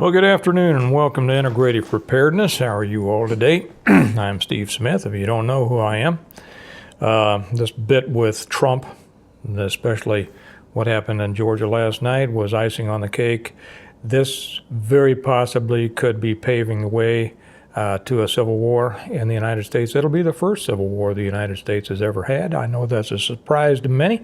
Well, good afternoon and welcome to Integrative Preparedness. How are you all today? I'm Steve Smith, if you don't know who I am. This bit with Trump, especially what happened in Georgia last night, was icing on the cake. This very possibly could be paving the way to a civil war in the United States. It'll be the first civil war the United States has ever had. I know that's a surprise to many.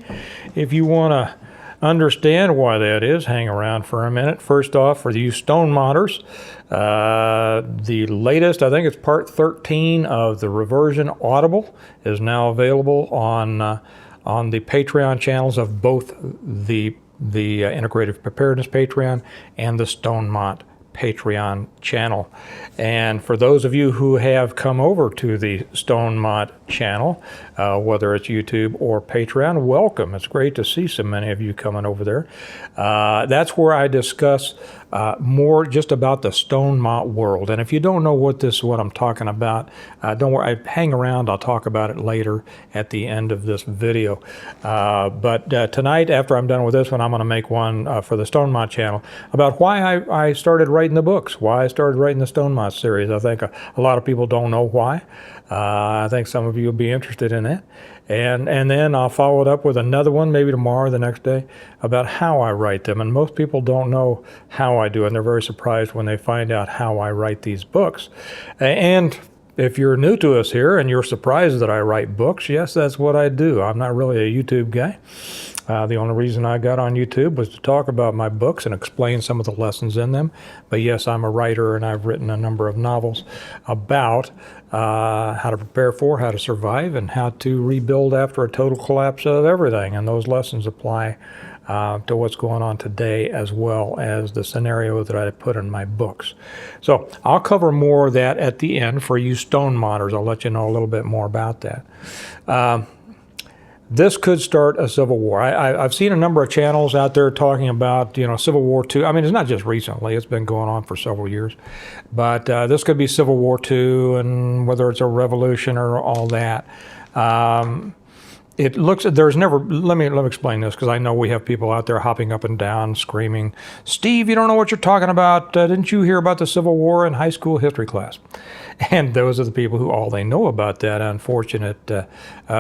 If you want to understand why that is, hang around for a minute. First off, for you stone modders, the latest, I think it's part 13 of the Reversion Audible, is now available on the Patreon channels of both the Integrative Preparedness Patreon and the Stone Mod Patreon channel. And for those of you who have come over to the Stone Mod channel, whether it's YouTube or Patreon, welcome. It's great to see so many of you coming over there. That's where I discuss more just about the Stone Mod world. And if you don't know what I'm talking about, don't worry, hang around. I'll talk about it later at the end of this video. But tonight, after I'm done with this one, I'm going to make one for the Stone Mod channel about why I started writing the books, why I started writing the Stone Mod series. I think a lot of people don't know why. I think some of you will be interested in that. And then I'll follow it up with another one, maybe tomorrow or the next day, about how I write them. And most people don't know how I do it, and they're very surprised when they find out how I write these books. And if you're new to us here and you're surprised that I write books, yes, that's what I do. I'm not really a YouTube guy. The only reason I got on YouTube was to talk about my books and explain some of the lessons in them. But yes, I'm a writer, and I've written a number of novels about how to prepare for, how to survive, and how to rebuild after a total collapse of everything. And those lessons apply to what's going on today, as well as the scenario that I put in my books. So I'll cover more of that at the end for you stone modders. I'll let you know a little bit more about that. This could start a civil war. I've seen a number of channels out there talking about, Civil War II. I mean, it's not just recently. It's been going on for several years. But this could be Civil War II, and whether it's a revolution or all that. It looks, there's never, let me explain this, because I know we have people out there hopping up and down, screaming, Steve, you don't know what you're talking about. Didn't you hear about the Civil War in high school history class? And those are the people who all they know about that unfortunate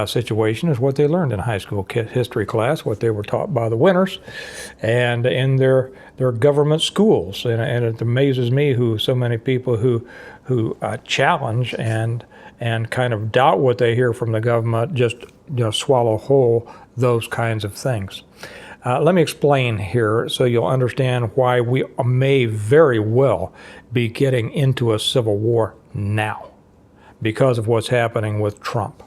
situation is what they learned in high school history class, what they were taught by the winners and in their government schools. And it amazes me who so many people who challenge and kind of doubt what they hear from the government just swallow whole those kinds of things. Let me explain here so you'll understand why we may very well be getting into a civil war now because of what's happening with Trump,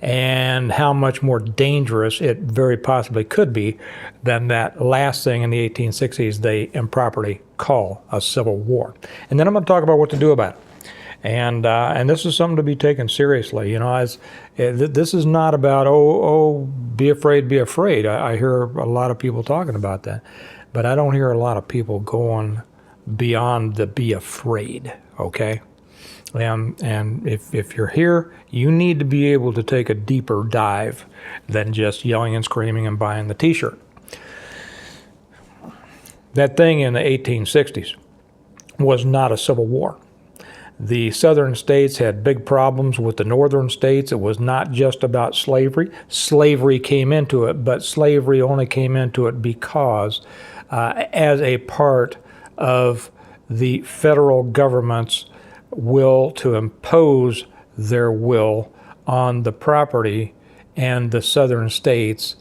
and how much more dangerous it very possibly could be than that last thing in the 1860s they improperly call a civil war. And then I'm going to talk about what to do about it. And this is something to be taken seriously. This is not about, be afraid, be afraid. I hear a lot of people talking about that, but I don't hear a lot of people going beyond the be afraid, okay? And if you're here, you need to be able to take a deeper dive than just yelling and screaming and buying the t-shirt. That thing in the 1860s was not a civil war. The southern states had big problems with the northern states. It was not just about slavery. Slavery came into it, but slavery only came into it because as a part of the federal government's will to impose their will on the property and the southern states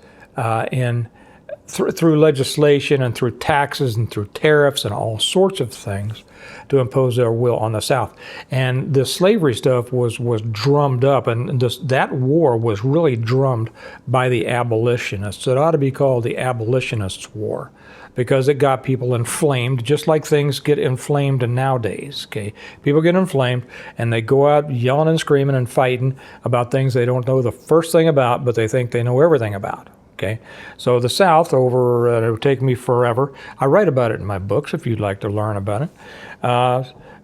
through legislation and through taxes and through tariffs and all sorts of things to impose their will on the South. And the slavery stuff was drummed up, and that war was really drummed by the abolitionists. It ought to be called the Abolitionists' War, because it got people inflamed, just like things get inflamed nowadays, okay? People get inflamed, and they go out yelling and screaming and fighting about things they don't know the first thing about, but they think they know everything about. Okay, so the South it would take me forever. I write about it in my books if you'd like to learn about it.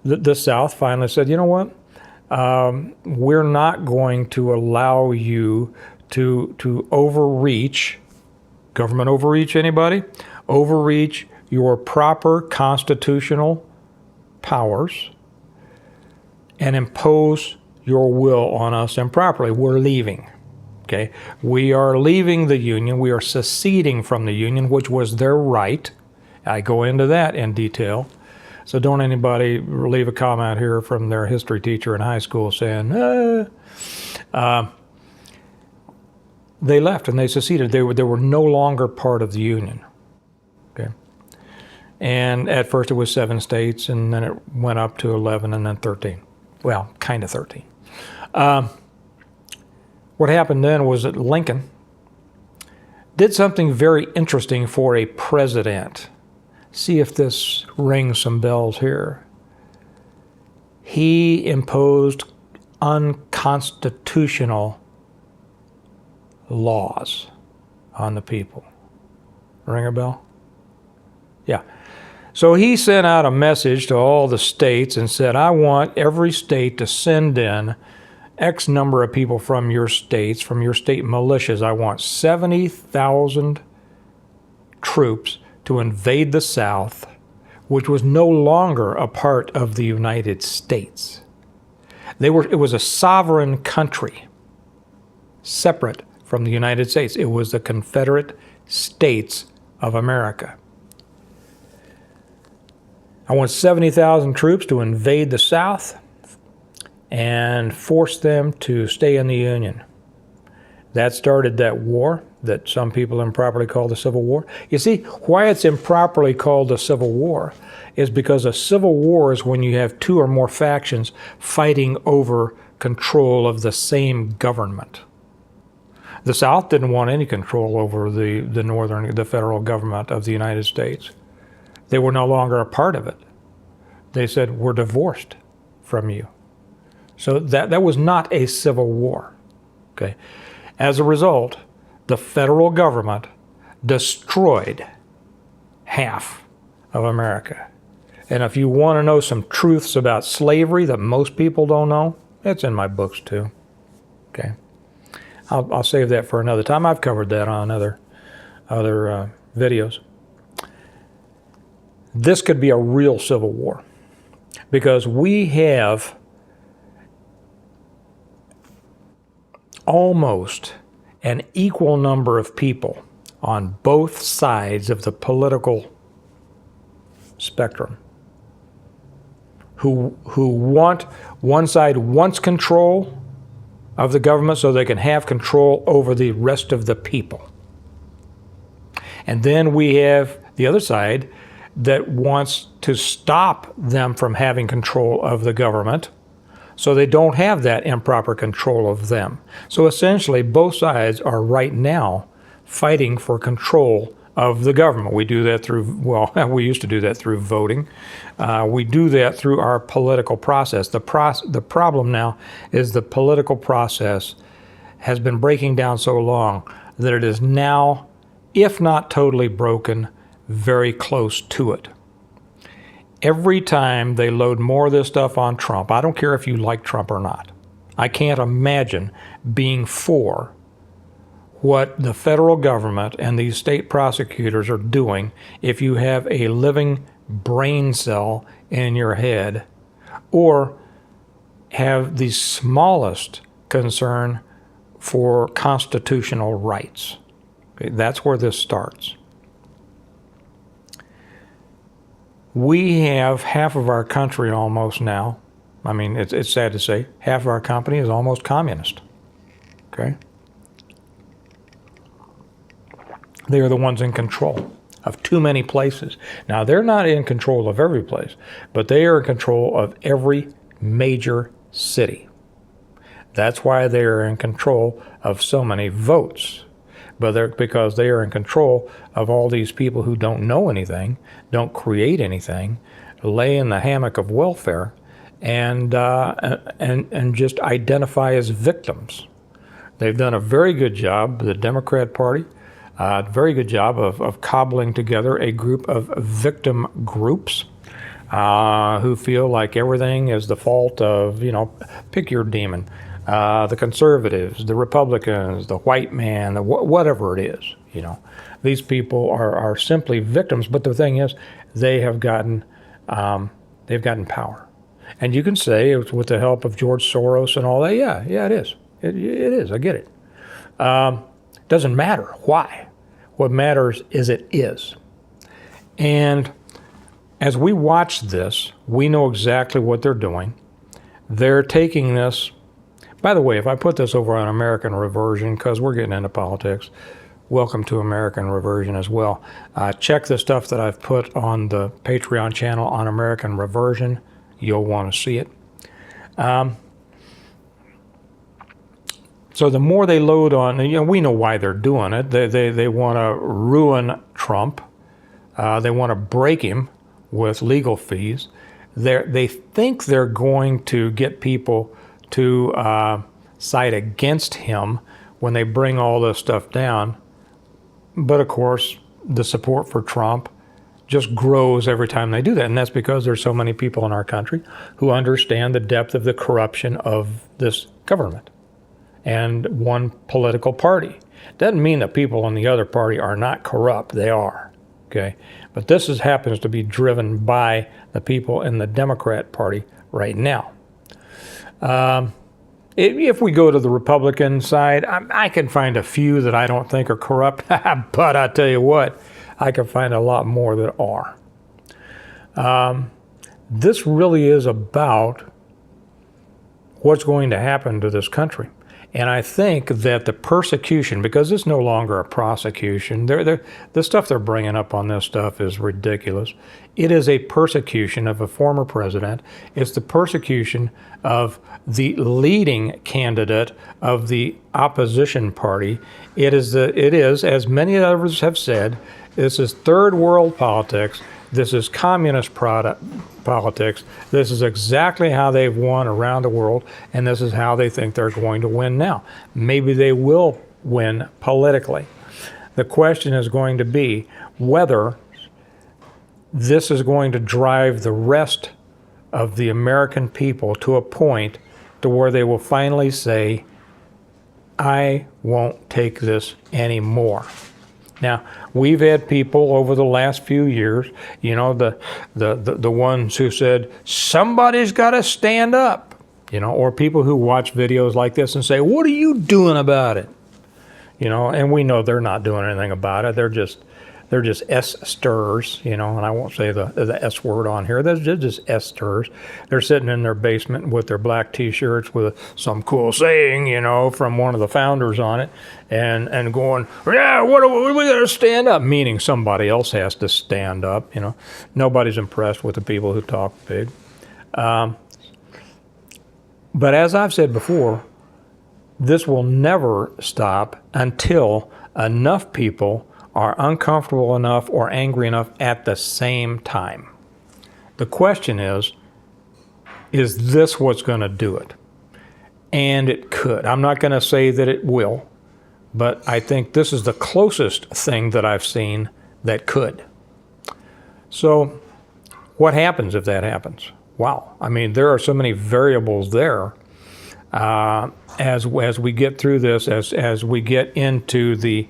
The South finally said, you know what? We're not going to allow you to overreach. Government overreach, anybody? Overreach your proper constitutional powers and impose your will on us improperly. We're leaving. Okay? We are leaving the Union. We are seceding from the Union, which was their right. I go into that in detail. So don't anybody leave a comment here from their history teacher in high school saying, they left and they seceded. They were no longer part of the Union. Okay? And at first it was 7 states, and then it went up to 11 and then 13. Well, kind of 13. What happened then was that Lincoln did something very interesting for a president. See if this rings some bells here. He imposed unconstitutional laws on the people. Ring a bell? Yeah. So he sent out a message to all the states and said, I want every state to send in X number of people from your states, from your state militias. I want 70,000 troops to invade the South, which was no longer a part of the United States. It was a sovereign country, separate from the United States. It was the Confederate States of America. I want 70,000 troops to invade the South and force them to stay in the Union. That started that war that some people improperly call the Civil War. You see, why it's improperly called a Civil War is because a Civil War is when you have 2 or more factions fighting over control of the same government. The South didn't want any control over the federal government of the United States. They were no longer a part of it. They said, we're divorced from you. So that was not a civil war. Okay. As a result, the federal government destroyed half of America. And if you want to know some truths about slavery that most people don't know, it's in my books too. Okay. I'll save that for another time. I've covered that on other videos. This could be a real civil war because we have almost an equal number of people on both sides of the political spectrum who want, one side wants control of the government so they can have control over the rest of the people. And then we have the other side that wants to stop them from having control of the government so they don't have that improper control of them. So essentially, both sides are right now fighting for control of the government. We do that through, well, we used to do that through voting. We do that through our political process. The problem now is the political process has been breaking down so long that it is now, if not totally broken, very close to it. Every time they load more of this stuff on Trump, I don't care if you like Trump or not. I can't imagine being for what the federal government and these state prosecutors are doing if you have a living brain cell in your head or have the smallest concern for constitutional rights. Okay, that's where this starts. We have half of our country almost now. I mean, it's sad to say, half of our company is almost communist. Okay? They are the ones in control of too many places. Now, they're not in control of every place, but they are in control of every major city. That's why they are in control of so many votes. But because they are in control of all these people who don't know anything, don't create anything, lay in the hammock of welfare, and just identify as victims. They've done a very good job, the Democrat Party, very good job of cobbling together a group of victim groups who feel like everything is the fault of, pick your demon. The conservatives, the Republicans, the white man, whatever it is, These people are simply victims, but the thing is, they have gotten they've gotten power. And you can say it was with the help of George Soros and all that. Yeah, it is. It is. I get it. Doesn't matter why. What matters is it is. And as we watch this, we know exactly what they're doing. They're taking this. By the way, if I put this over on American Reversion, because we're getting into politics, welcome to American Reversion as well. Check the stuff that I've put on the Patreon channel on American Reversion. You'll want to see it. So the more they load on, we know why they're doing it. They want to ruin Trump. They want to break him with legal fees. They think they're going to get people to side against him when they bring all this stuff down. But of course, the support for Trump just grows every time they do that. And that's because there's so many people in our country who understand the depth of the corruption of this government and one political party. Doesn't mean that people in the other party are not corrupt. They are. Okay. But this happens to be driven by the people in the Democrat Party right now. If we go to the Republican side, I can find a few that I don't think are corrupt, but I tell you what, I can find a lot more that are. This really is about what's going to happen to this country. And I think that the persecution, because it's no longer a prosecution, the stuff they're bringing up on this stuff is ridiculous. It is a persecution of a former president. It's the persecution of the leading candidate of the opposition party. It is, as many others have said, this is third world politics. This is communist politics. This is exactly how they've won around the world, and this is how they think they're going to win now. Maybe they will win politically. The question is going to be whether this is going to drive the rest of the American people to a point to where they will finally say, I won't take this anymore. Now, we've had people over the last few years, the ones who said, somebody's got to stand up, or people who watch videos like this and say, what are you doing about it? And we know they're not doing anything about it. They're just S-sters, and I won't say the S word on here. They're just S-sters. They're sitting in their basement with their black T-shirts with some cool saying, from one of the founders on it, and going, yeah, what are we going to stand up? Meaning somebody else has to stand up. Nobody's impressed with the people who talk big. But as I've said before, this will never stop until enough people are uncomfortable enough or angry enough at the same time. The question is this what's going to do it? And it could. I'm not going to say that it will, but I think this is the closest thing that I've seen that could. So what happens if that happens? Wow. I mean, there are so many variables there. As we get through this, as we get into the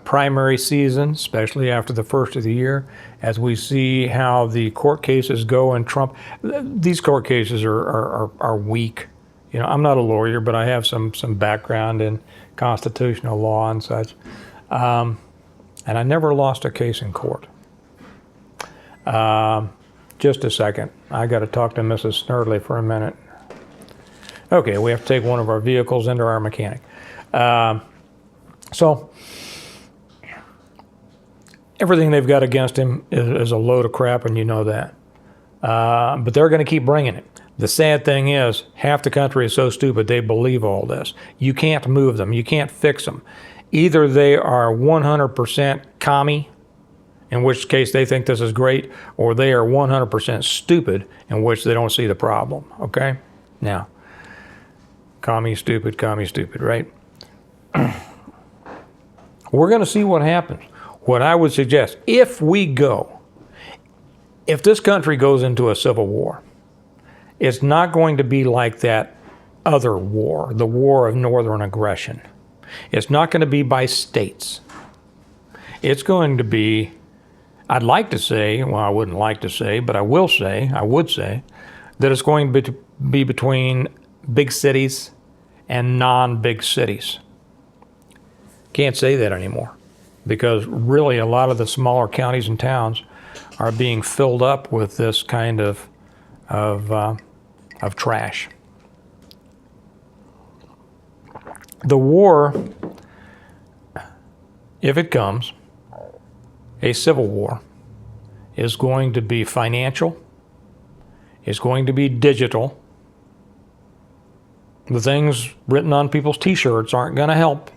primary season, especially after the first of the year, as we see how the court cases go in Trump. These court cases are weak. I'm not a lawyer, but I have some background in constitutional law and such. And I never lost a case in court. Just a second. I got to talk to Mrs. Snurdley for a minute. Okay, we have to take one of our vehicles into our mechanic. So everything they've got against him is a load of crap, and you know that. But they're going to keep bringing it. The sad thing is, half the country is so stupid they believe all this. You can't move them. You can't fix them. Either they are 100% commie, in which case they think this is great, or they are 100% stupid, in which they don't see the problem. Okay? Now, commie stupid, right? We're going to see what happens. What I would suggest, if this country goes into a civil war, it's not going to be like that other war, the war of northern aggression. It's not going to be by states. It's going to be I'd like to say, well, I wouldn't like to say, but I would say, that it's going to be between big cities and non-big cities. Can't say that anymore, because really a lot of the smaller counties and towns are being filled up with this kind of trash. The war, if it comes, a civil war, is going to be financial, it's going to be digital. The things written on people's t-shirts aren't going to help,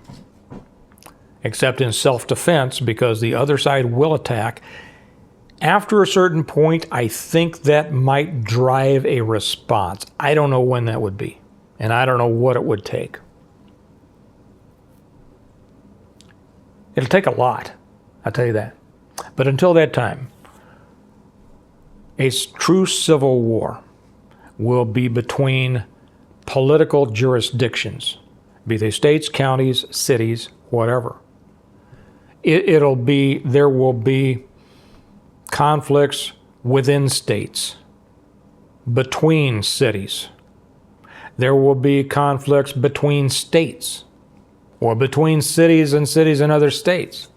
except in self-defense, because the other side will attack. After a certain point, I think that might drive a response. I don't know when that would be, and I don't know what it would take. It'll take a lot, I'll tell you that. But until that time, a true civil war will be between political jurisdictions, be they states, counties, cities, whatever. There will be conflicts within states, between cities. There will be conflicts between states, or between cities and other states.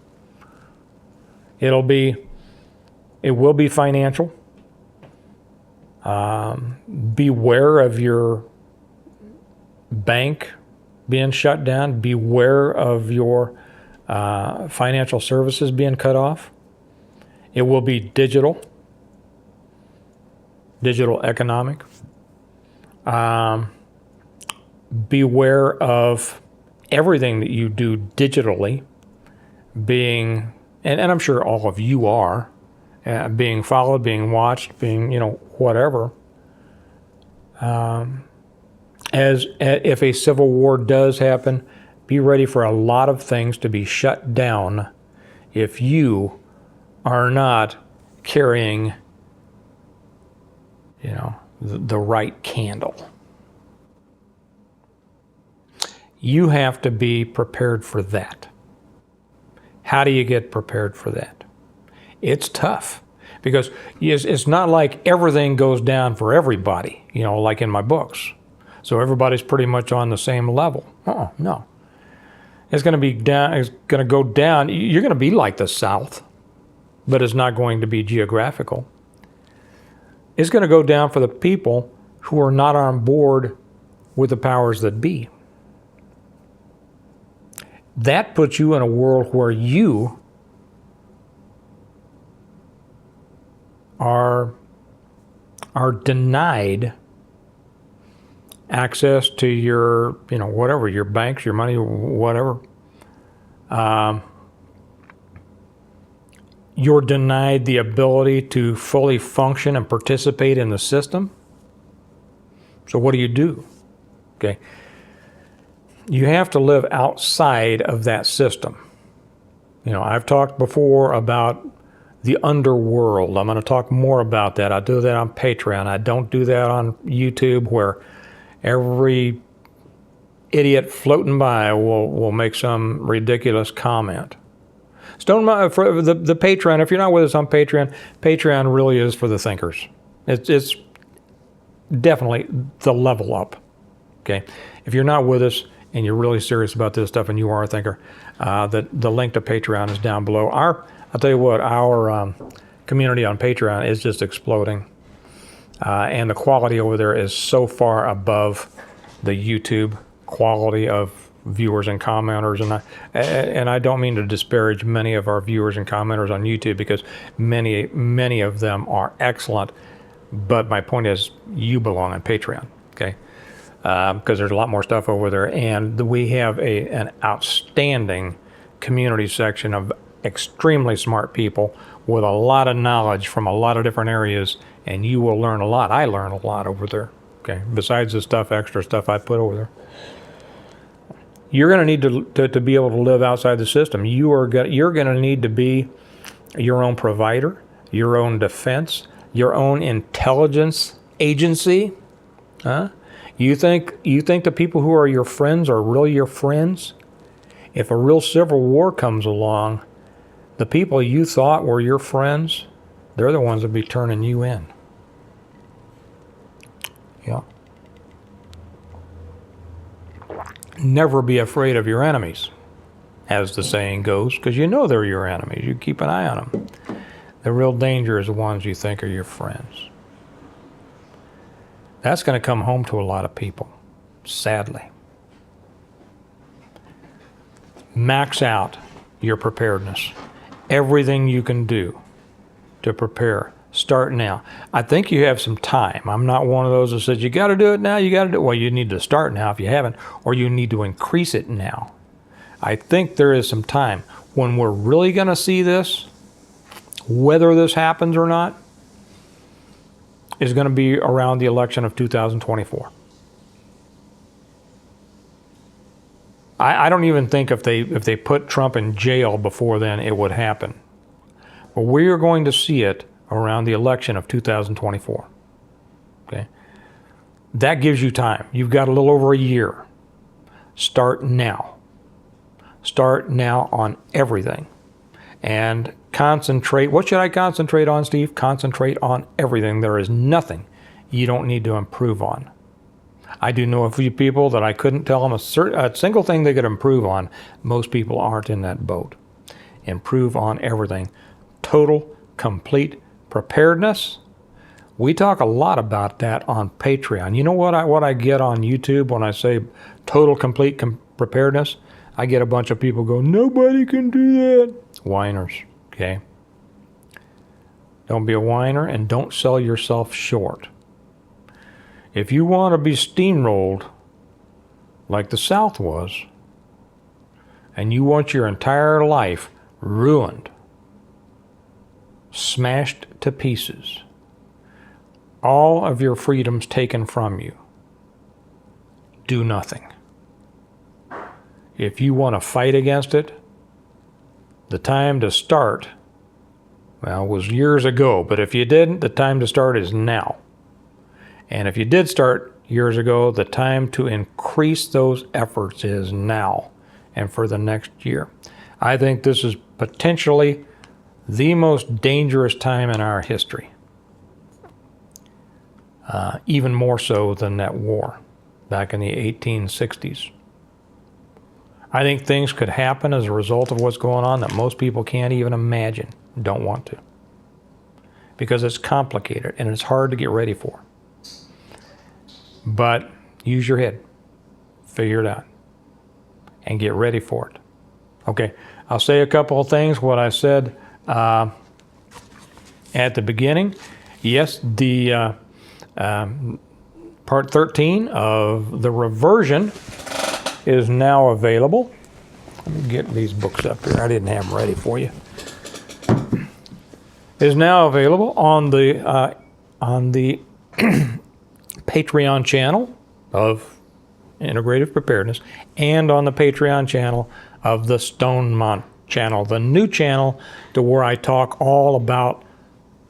It will be financial. Beware of your bank being shut down. Beware of your financial services being cut off. It will be digital economic. Beware of everything that you do digitally being, and I'm sure all of you are, being followed, being watched, being, whatever. If a civil war does happen, be ready for a lot of things to be shut down if you are not carrying, the right candle. You have to be prepared for that. How do you get prepared for that? It's tough, because it's not like everything goes down for everybody, like in my books. So everybody's pretty much on the same level. No. It's going to be down. It's going to go down. You're going to be like the South, but it's not going to be geographical. It's going to go down for the people who are not on board with the powers that be. That puts you in a world where you are denied access to your, whatever, your banks, your money, whatever. You're denied the ability to fully function and participate in the system. So what do? Okay. You have to live outside of that system. I've talked before about the underworld. I'm going to talk more about that. I do that on Patreon. I don't do that on YouTube, where every idiot floating by will make some ridiculous comment. For the Patreon, if you're not with us on Patreon really is for the thinkers. It's definitely the level up. Okay, if you're not with us and you're really serious about this stuff and you are a thinker, the link to Patreon is down below. I'll tell you what, our community on Patreon is just exploding, and the quality over there is so far above the YouTube quality of viewers and commenters, and I don't mean to disparage many of our viewers and commenters on YouTube, because many of them are excellent, but my point is, you belong on Patreon, okay? Because there's a lot more stuff over there, and we have an outstanding community section of extremely smart people with a lot of knowledge from a lot of different areas, and you will learn a lot. I learn a lot over there, okay? Besides the extra stuff I put over there. You're going to need to be able to live outside the system. You're going to need to be your own provider, your own defense, your own intelligence agency. You think the people who are your friends are really your friends? If a real civil war comes along, the people you thought were your friends, they're the ones that be turning you in. Yeah. Never be afraid of your enemies, as the saying goes, because you know they're your enemies. You keep an eye on them. The real danger is the ones you think are your friends. That's going to come home to a lot of people, sadly. Max out your preparedness. Everything you can do to prepare. Start now. I think you have some time. I'm not one of those that says, you got to do it now, you got to do it. Well, you need to start now if you haven't, or you need to increase it now. I think there is some time. When we're really going to see this, whether this happens or not, is going to be around the election of 2024. I don't even think if they put Trump in jail before then, it would happen. But we are going to see it around the election of 2024. Okay? That gives you time. You've got a little over a year. Start now. Start now on everything. And concentrate. What should I concentrate on, Steve? Concentrate on everything. There is nothing you don't need to improve on. I do know a few people that I couldn't tell them a single thing they could improve on. Most people aren't in that boat. Improve on everything. Total, complete preparedness. We talk a lot about that on Patreon. You know what I get on YouTube when I say total, complete preparedness? I get a bunch of people go, nobody can do that. Whiners, okay? Don't be a whiner and don't sell yourself short. If you want to be steamrolled like the South was, and you want your entire life ruined, smashed to pieces, all of your freedoms taken from you, do nothing. If you want to fight against it, the time to start, well, was years ago, but if you didn't, the time to start is now. And if you did start years ago, the time to increase those efforts is now and for the next year. I think this is potentially the most dangerous time in our history. Even more so than that war back in the 1860s. I think things could happen as a result of what's going on that most people can't even imagine, don't want to. Because it's complicated and it's hard to get ready for. But use your head, figure it out, and get ready for it. Okay, I'll say a couple of things. What I said at the beginning. Yes, the part 13 of the reversion is now available. Let me get these books up here. I didn't have them ready for you. Is now available on the Patreon channel of Integrative Preparedness and on the Patreon channel of the Stonemont channel, the new channel to where I talk all about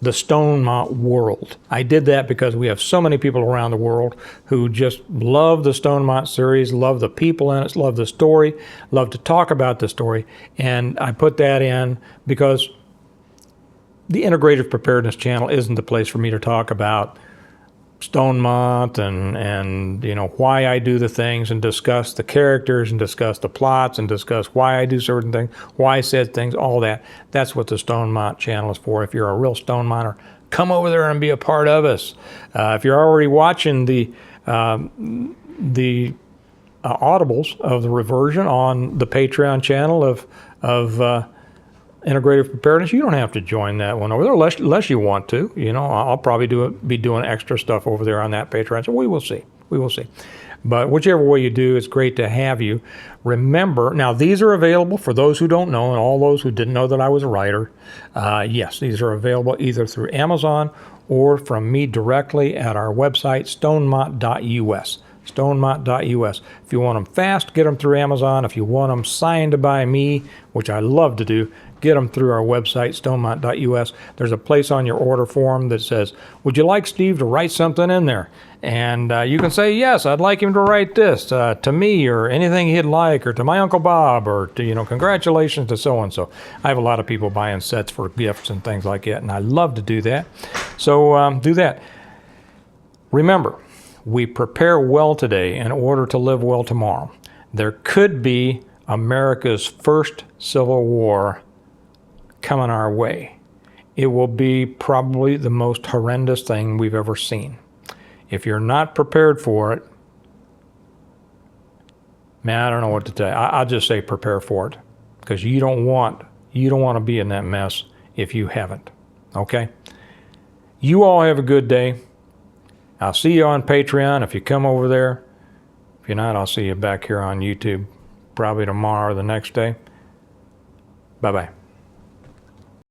the Stonemont world. I did that because we have so many people around the world who just love the Stonemont series, love the people in it, love the story, love to talk about the story, and I put that in because the Integrative Preparedness channel isn't the place for me to talk about Stonemont and you know why I do the things and discuss the characters and discuss the plots and discuss why I do certain things, why I said things, all that. That's what the Stonemont channel is for. If you're a real Stonemonter, come over there and be a part of us. If you're already watching the audibles of the reversion on the Patreon channel of Integrative Preparedness, you don't have to join that one over there unless you want to. You know, I'll probably be doing extra stuff over there on that Patreon. So we will see. We will see. But whichever way you do, it's great to have you. Remember, now these are available for those who don't know and all those who didn't know that I was a writer. Yes, these are available either through Amazon or from me directly at our website, stonemont.us. stonemont.us. If you want them fast, get them through Amazon. If you want them signed by me, which I love to do, get them through our website, stonemont.us. There's a place on your order form that says, would you like Steve to write something in there? And you can say, yes, I'd like him to write this to me, or anything he'd like, or to my Uncle Bob, or to, congratulations to so-and-so. I have a lot of people buying sets for gifts and things like that, and I love to do that. So do that. Remember, we prepare well today in order to live well tomorrow. There could be America's first civil war coming our way. It will be probably the most horrendous thing we've ever seen. If you're not prepared for it, man, I don't know what to tell you. I'll just say prepare for it, because you don't want to be in that mess if you haven't. Okay? You all have a good day. I'll see you on Patreon if you come over there. If you're not, I'll see you back here on YouTube probably tomorrow or the next day. Bye-bye.